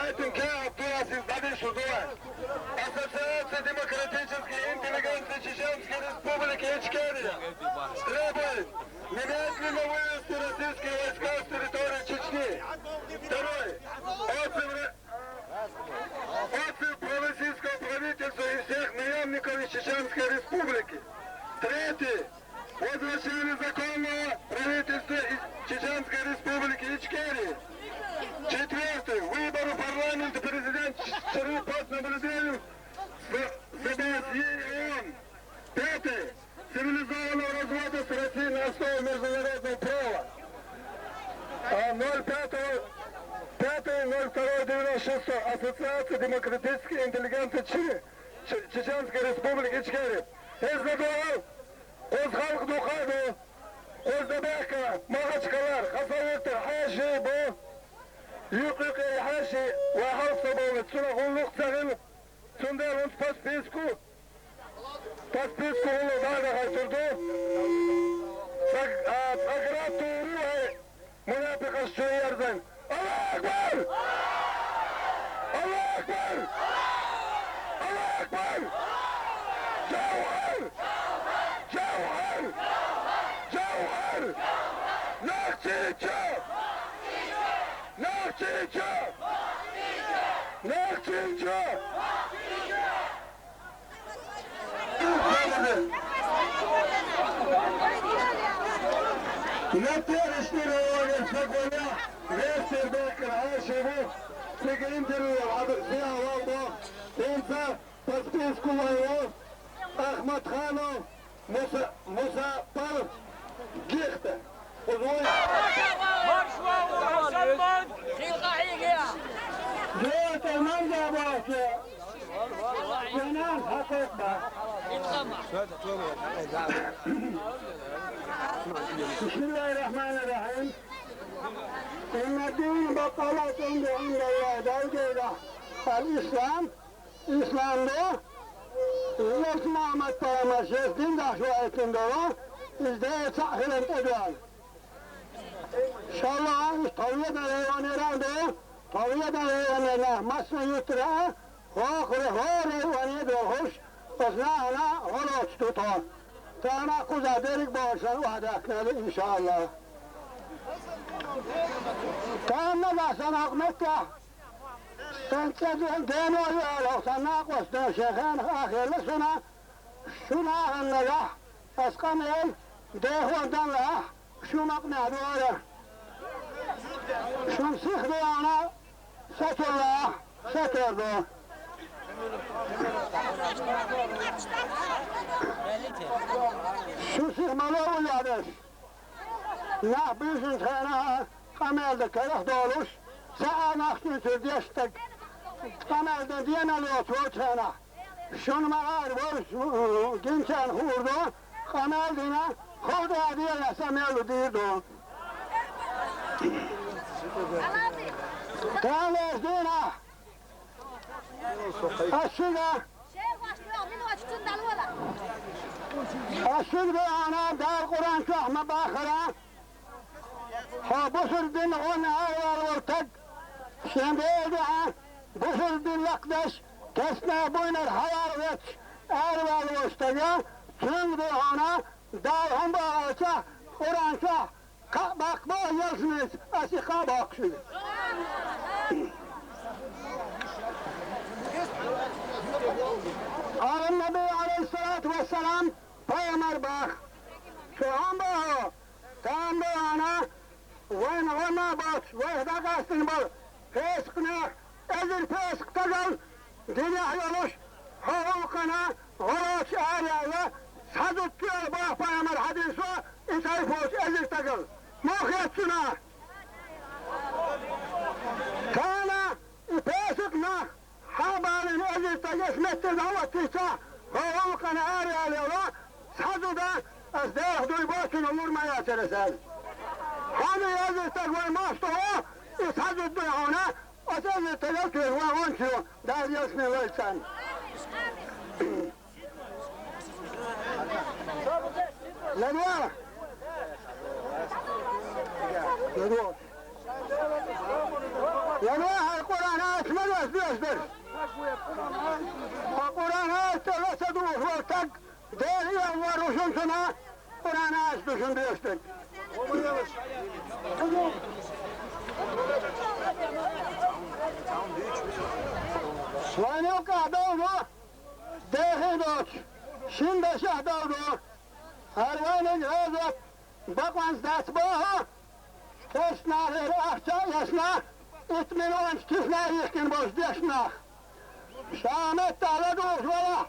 Рейтинг актуации дальнейшего дуа. Ассоциация демократической интеллигенции Чеченской Республики Ичкерия требует немедленно вывести российские войска с территории Чечни. Второй. Отзыв пророссийского правительства и всех наемников из Чеченской Республики. Третий. Возвращение законного правительства из Чеченской Республики Ичкерии. Четвертый. Выборы парламента президент Чечни под наблюдением ООН. Пятый. Цивилизованного развода с Россией на основе международного права. 05.02.96. Ассоциация демократической интеллигенции Чеченской Республики Ичкерия. Эзгадуал, Озхалк Духаду, Оздабека, Махачкалар, Хасавиттер, Хаши, Бо, Юкюке, Хаши, Вахалсабовы, Цунахуллук, Цагил, Цундер, Пасписку, Улу, Дага, Хайтурду, Аграту, Руай, Мунапика, Шуерзен. Allah Akbar! Allah Akbar! Allah Akbar! Jawhar! Jawhar! Jawhar! Nakchicha! Nakchicha! Nakchicha! Натерешни районы Сагуля, Вестербекер, Ашеву, Сегринтеру, Абрсия, Валбо, Тенца, по списку воев, Ахматхану, Мусапар, Гихта. جئت المنجبات جنان حقيقة بسم الله الرحمن الرحيم إن الدين بطلة عند الله دوجة الإسلام إسلام ده الإسلام التامشيس دين ده شوية دوا إزداد ساحل الأدوان إن شاء الله طوية الهيوان يرانده طوية الهيوان مصر يترى وآخر الهيوان يدرهش وصنعنا غلوش تطور تانا قزا ديرك بورسان وعداكنا إن شاء الله تانا باسان أقمتة تنتظر دينو يالو سناق وستو شيخان آخر لسنا شنا النجاح أسقميل ديهو دان لها شو مقنع دوله شو مسيخ ديانا ستر الله ستر دو شو سيخ ملو اليادس لا بيسن خينا قميل دكره دولوش ساعة ناختن ترديشتك قميل دينا لوتوت هنا شون مغار ورس جنسان خوردو قميل دينا خود هدينا سميلو ديردو تعالوا دينا الشقة الشقة أنا دار قرآن شو أحمد باخرة بصر الدين غنى أول والتق شنبيدها بصر الدين الأقدس كسنا بين الحيار ويتش أول والستقى شنبي هنا دارهم باخرة قرآن شو bak yazmıyoruz, asika bakıyor. Arın Nebi Aleyhisselatü Vesselam Peygamber bak. Şu an bu, tam bu ana, vayna bak, vayda kastın bu, feskine, ezir fesk takal, dinah yoluş, havukana, goloç ağrıya, sadıkıyor bak Peygamber hadisi, İsayfoş ezir takal. موخيتنا كان يباسقنا حابال الأجل تجس مثل هو التساع هو كان آري على الله سحدو ده أصداره دو يباسن أمور ما يترسل هذا الأجل تقوي ماشتو هو يسحدو دو هنا وتجل تجلتو هو هونشو دار يسمي ويسان لدوارة يروح القرآن اسمه diyordur. Kur'an'a tevese duruyor, tak deriyor var usunsuna, Kur'an'a düşün diyordur. Svanilka davdu, dehi doç, şimdi şah davdu, harvaynik hazret, bakmaz dasbahı, kesnahir ahça yasna, itmin olanç tüfler yıkın boz deşnah. Şahmet dağla doğuşlara,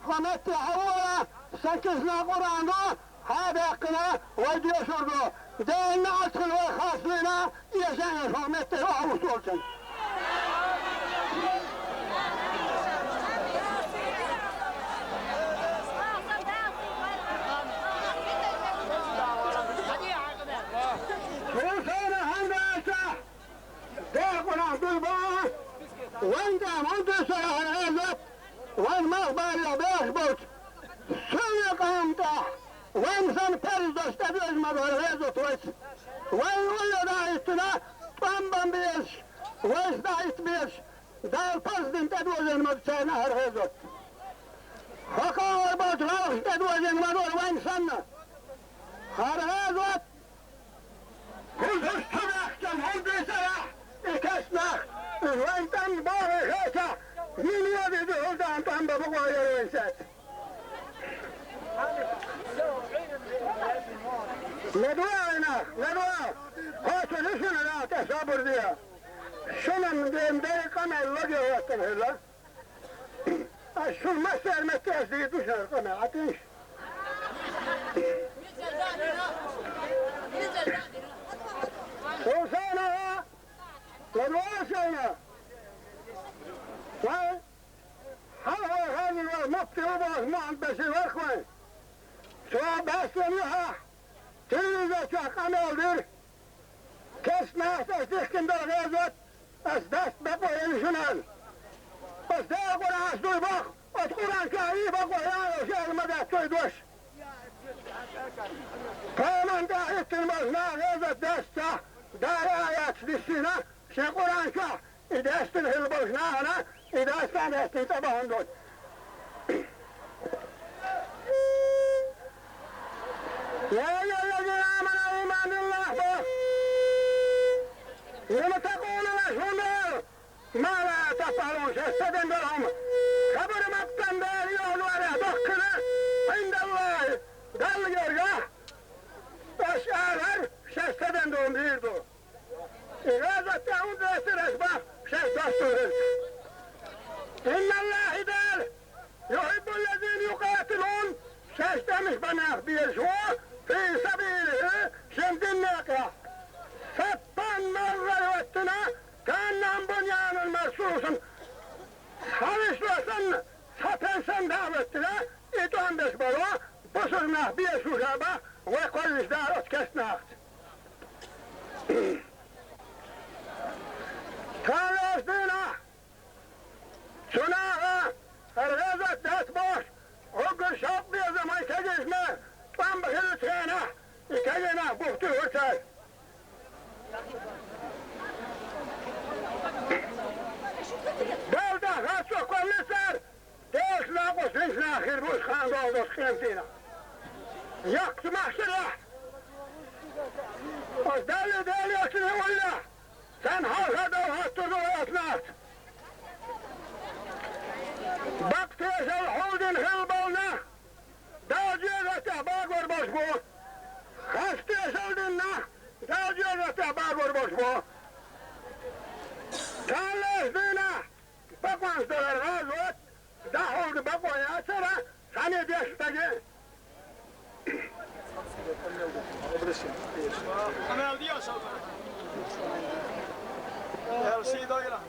Hamet havvala, sekizna Kur'an'da, hadi hakkına ve diyorsurdu. Değinli aşkın ve haslığına, yaşayın hürmetleri ve avuç olsun. وين قام وانت سرح العزت وين مخبر يا بيخبط سنة قامته وين سن فرزدش تبيج مدور العزت وين ولا دايتنا طنبا بيش ويش دايت بيش دا الفزدن تدوزن مدسينا العزت حقاور بوت روش تدوزن مدور وين سنة العزت كل السرح كان هندي سرح ikesnak Ventan bari hesa Milyon dedi oradan tam da bu koyuyor enset Ne dua ayna ne dua Haçın işini rahat sabır diye Şunun diyeyim beri kamerla görüyorsun hırla Şun mesler metresi düşer kamer ateş Sorsana Lodvasana! Why? How have you not to over not the Sivakway? So best when you have. Till the Chakam elder. Kesnas as this can do it as best preparation. But there were asked to walk. But Kuranka, even Koyano, Shalmada, Toydush. Kamanda, it was not ever desta. Darayat, this is not. Kur'an'ka idestin hilboşnağına idestan destin tabağındır. Ya eyyühellezine amenu imanillah bu. Yumtakûne leşhûnûr. Ma la tefalûn şesteden berhum. Kabır maptan beri yolları dokkını. İndallâhi. Dal görgah. Eşâler şesteden doğumluydu. إذا تعود أسباب شيء تستورد إن الله دال يحب الذين يقاتلون سيستمش بناه بيشوع في سبيله شمد الناقة ستان مرة يوتنا كأنهم بنيان مرصوص خمس وسن ستن سن دعوتنا إتوان بسبروا بصرناه بيشوع شابا ويقول دار أتكسناه Kardeşliğine, şuna, herkese dert boş, o gün şaplıya zaman çekişme, tam bakır içine, içine buhtu uçar. Devda kaçı kollisler, değişler kusinçler, hirbuş kan doldu sıkıntına. Yaktı mahşere, o deli yaşını ulla. Sen halka da hattırdı oyatlar. Baktı eşel hudin hilbalına. Dağcıya zata bağır boş bu. Hastı eşel dinle. Dağcıya zata bağır boş bu. Tanrızdığına. Bakmanstılar razı. Daha oldu bakmaya açara. Sani deşteki. Kamera diyorsa. Her şeyi doyuran.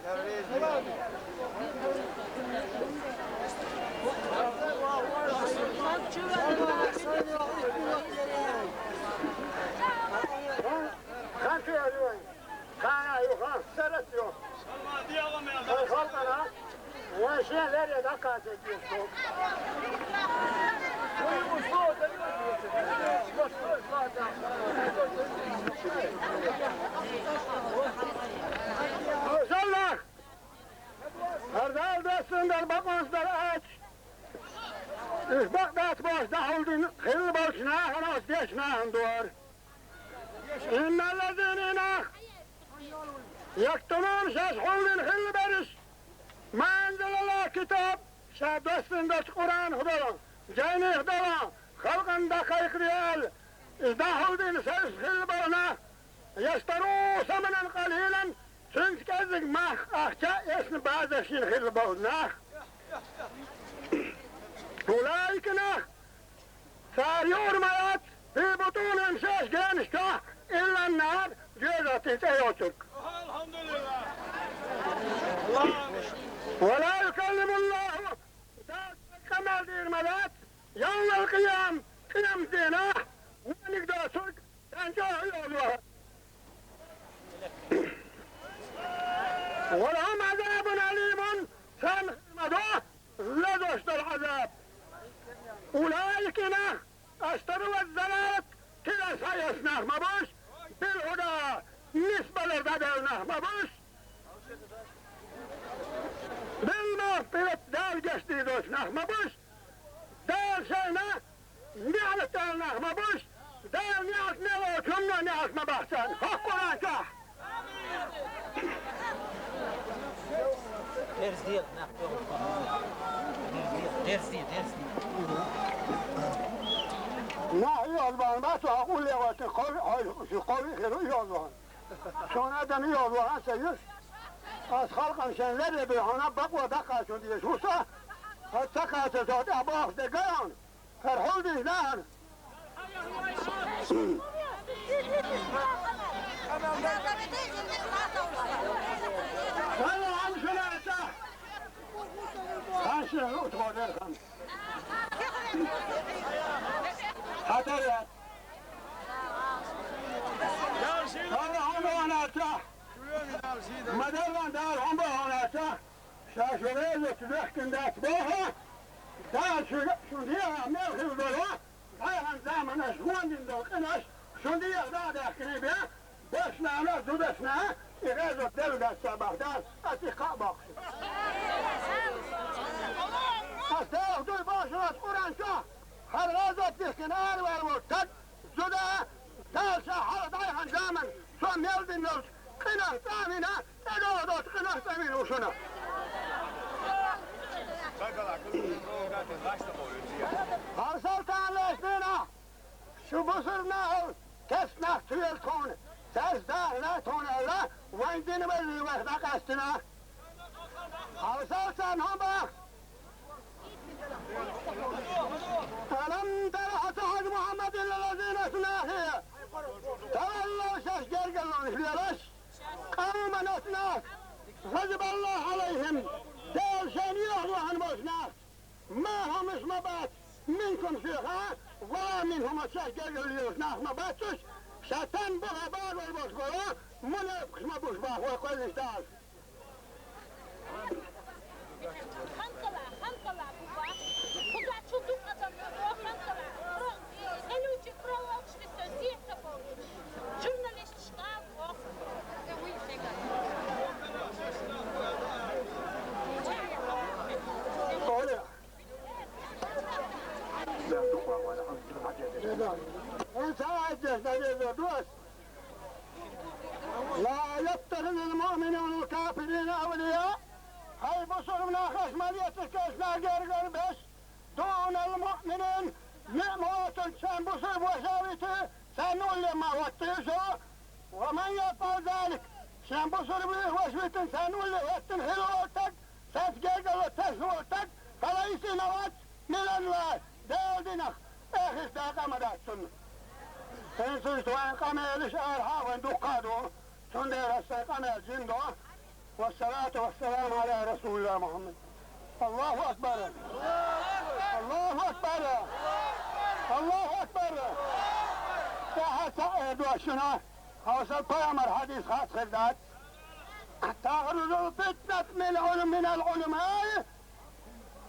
Kaç yazıyor? Kana yok ha, seret yok. Salma diyelim ya. Kalkana, o şeyler ya da kaç ediyorsun. Maşallah! Ağaç da holdun hıl bolşuna, ağaç deşnahan doğar. İnnellezine yaktunun ses holdun hıl beriş. Manzılallah kitap, şadesinde Kur'an hudalan, cayni hudalan, halkında kayıkriyal, izda holdun ses hıl bolna, yastaru samanan kalilan, çünkü kezdik mah ahça esni bazı şin hıl bolna. Ulaikina sarıyormayat, fi butunum ses genişka, illanlar, cüzati teyoçuk. Elhamdülillah. Allah'ım. ولا يكلم الله كما الملات يوم القيام قيام دينا ونقدر سلك تنجاه الله ولهم عذاب أليم سنمدوه لدشت العذاب أولئك اشتروا الزلالة كلا سيسناه مبوش بالهدى نسبة للبدل مبوش بالمغفرة دال قشتي دوش نحما بوش دال شينا نعلت دال نحما بوش دال نعلت نلو كمنا نعلت مبحثان فقران كاح Ders değil, ders değil. نحن يوضبان بس أقول لي وقت قوي خيرو يوضبان شون أدم يوضبان سيوش از خلقم شنلر به هانا بقوة دقا شون دیگه شوسا از تقا تزاد اباخ دگان فرحول دیدن هلا هم شناتا خانشي رو تقدر خم خطرت هلا هم واناتا مدران دار هم بهاناتا شاشوه تدخن دات بوها دار شنديها ميخي ودوها غيران زامن اشوان دين دوقناش شنديها دا داخني بها باشنا انا زودشنا اغازو دلو دا السابق دار اتقاء باقشي استاق دوي باشنات قران شاه هر غازو تدخن آروار وقتد زودا دار شاحر دايحان زامن شو ميل نوش قناه تامينه ادودوت قناه تامين وشنا هرسل تعليشنا شو بصرنا كسنا تيل كون تزدهنا تون الله وين دين بلي وحدك استنا هرسل تنهم ألم تر أصحاب محمد الذين سناه تولوا شجر قالوا ليش قوما ناس غضب الله عليهم دار شان يهضوا عن ناس ما هم مبات منكم فيها ولا منهم الشجر اللي ناس ما باتوش شتان بها بار والبصقرة من يبقش ما بوش باه ويقول لي تعال لا يتخذ المؤمنون الكافرين أولياء هاي بصر من خشمالية الكشنا قرقر بس دون المؤمنين نعموت الشام بصر وشاوته سنقول لما وطيسه ومن يفعل ذلك شام بصر بيه وشويته سنقول له وطن حلوتك سسقرقر وتسوتك فليس نوات من الله ديودينك اخي استاقا مدات سنة فإنسوشت وإن قمي لشعرها وإن دقادوا سندير السيقنا الجندو والصلاة والسلام على رسول الله محمد الله أكبر الله أكبر الله أكبر تحت سعيد وشنا حوصل بيامر حديث خاص خردات تغرز فتنة من العلماء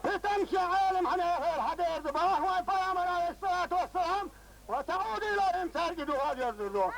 فتمشي عالم حنيفر حديث ضباه وبيامر عليه الصلاة والسلام وتعود إلى ترقد وهذا يرزقون.